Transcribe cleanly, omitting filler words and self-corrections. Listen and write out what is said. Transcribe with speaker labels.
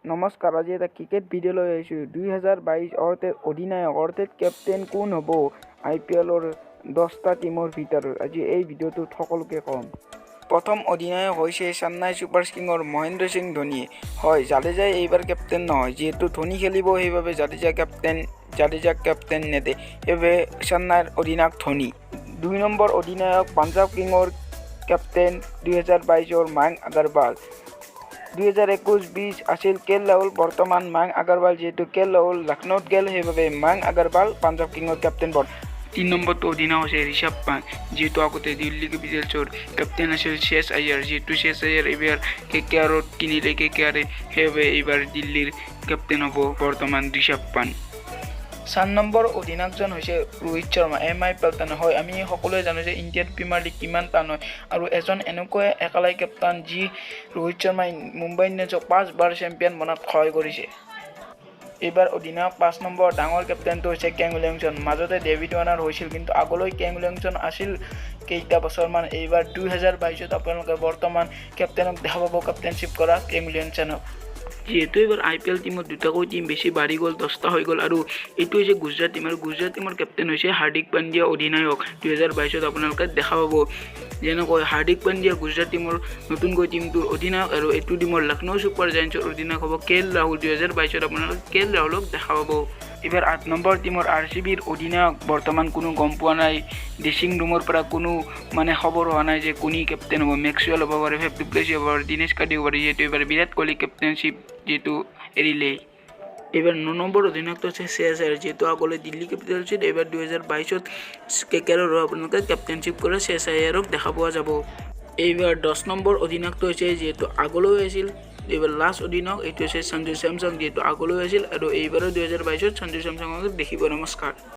Speaker 1: নমস্কাৰ, আজি এটা ক্ৰিকেট ভিডিঅ' লৈ আহিছোঁ। 2022 অধিনায়ক অৰ্থাৎ কেপ্টেইন কোন হ'ব IPLৰ 10টা টীমৰ ভিতৰত, আজি এই ভিডিঅ'টোত সকলোকে ক'ম। প্ৰথম অধিনায়ক হৈছে চেন্নাই ছুপাৰ কিংছৰ মহেন্দ্ৰ সিং ধোনী। হয়, জাদেজাই এইবাৰ কেপ্টেইন নহয়, যিহেতু ধোনী খেলিব সেইবাবে জাদেজাক কেপ্টেইন নেদে, সেইবাবে চেন্নাইৰ অধিনায়ক ধোনী। 2 নম্বৰ অধিনায়ক পাঞ্জাৱ কিংছৰ কেপ্টেইন 2022 মায়াংক আগৰৱাল। 2021-20 আছিল KL ৰাহুল, বৰ্তমান মায়াংক আগৰৱাল, যিহেতু KL ৰাহুল লক্ষ্ণৌত গ'ল সেইবাবে মায়াংক আগৰৱাল পাঞ্জাৱ কিংছৰ কেপ্টেইন। 3 নম্বৰটো অধিনায়ক হৈছে ঋষভ পান্ত, যিহেতু আগতে দিল্লী কেপিটেলছৰ কেপ্টেইন আছিল শ্ৰেয়াছ আয়াৰ, যিহেতু শ্ৰেয়াছ আয়াৰ এইবাৰ KKRত কিনিলে KKRে, সেইবাবে এইবাৰ দিল্লীৰ কেপ্টেইন হ'ব বৰ্তমান ঋষভ পান্ত। 4 নম্বৰ অধিনায়কজন হৈছে ৰোহিত শৰ্মা। MI পেল্টন। হয়, আমি সকলোৱে জানো যে ইণ্ডিয়ান প্ৰিমিয়াৰ লীগ কিমান টান হয়, আৰু এজন এনেকুৱা একালাই কেপ্টেইন যি ৰোহিত শৰ্মাই মুম্বাই ইণ্ডিয়ানছক 5 বাৰ চেম্পিয়ন বনাত সহায় কৰিছে। এইবাৰ অধিনায়ক 5 নম্বৰ ডাঙৰ কেপ্টেইনটো হৈছে কেন উইলিয়ামছন। মাজতে ডেভিড ৱাৰ্নাৰ হৈছিল, কিন্তু আগলৈ কেন উইলিয়ামছন আছিল কেইটা বছৰমান। এইবাৰ 2022ত আপোনালোকে বৰ্তমান কেপ্টেইনক দেখা পাব কেপ্টেইনশ্বিপ কৰা কেন উইলিয়ামছনক। যিহেতু এইবাৰ IPL টিমত দুটাকৈ টিম বেছি বাঢ়ি গ'ল, 10টা হৈ গ'ল, আৰু এইটো হৈছে গুজৰাট টিম, আৰু গুজৰাট টিমৰ কেপ্টেইন হৈছে হাৰ্দিক পাণ্ডিয়া অধিনায়ক। 2022ত আপোনালোকে দেখা পাব। যেনেকৈ হাৰ্দিক পাণ্ডিয়া গুজৰাট টিমৰ নতুনকৈ টিমটোৰ অধিনায়ক, আৰু এইটো টিমৰ লক্ষ্ণৌ ছুপাৰ জায়েণ্টছৰ অধিনায়ক হ'ব KL ৰাহুল। 2022ত আপোনালোকে KL ৰাহুলক দেখা পাব। এইবাৰ 8 নম্বৰ টিমৰ RCBৰ অধিনায়ক বৰ্তমান কোনো গম পোৱা নাই। ড্ৰেছিং ৰুমৰ পৰা কোনো খবৰ হোৱা নাই যে কোনে কেপ্টেইন হ'ব। মেক্সৱেল হ'ব পাৰে, ফেফ ডু প্লেছিছ হ'ব পাৰে, দিনেশ কাৰ্তিক হ'ব পাৰে, যিহেতু এইবাৰ বিৰাট কোহলি কেপ্টেইনশ্বিপ যিহেতু এৰিলে। এইবাৰ 9 নম্বৰ অধিনায়কটো হৈছে শ্ৰেয়াছ আয়াৰ, যিহেতু আগলৈ দিল্লী কেপিটেলছত, এইবাৰ 2022ত KKRৰ আপোনালোকে কেপ্টেইনশ্বিপ কৰা শ্ৰেয়াছ আয়াৰক দেখা পোৱা যাব। এইবাৰ 10 নম্বৰ অধিনায়কটো হৈছে, যিহেতু আগলৈ আছিল, এইবাৰ লাষ্ট অধিনায়ক, এইটো হৈছে সঞ্জু চেমছং, যিহেতু আগলৈ আছিল, আৰু এইবাৰো 2022ত সঞ্জু চেমছঙক দেখিব। নমস্কাৰ।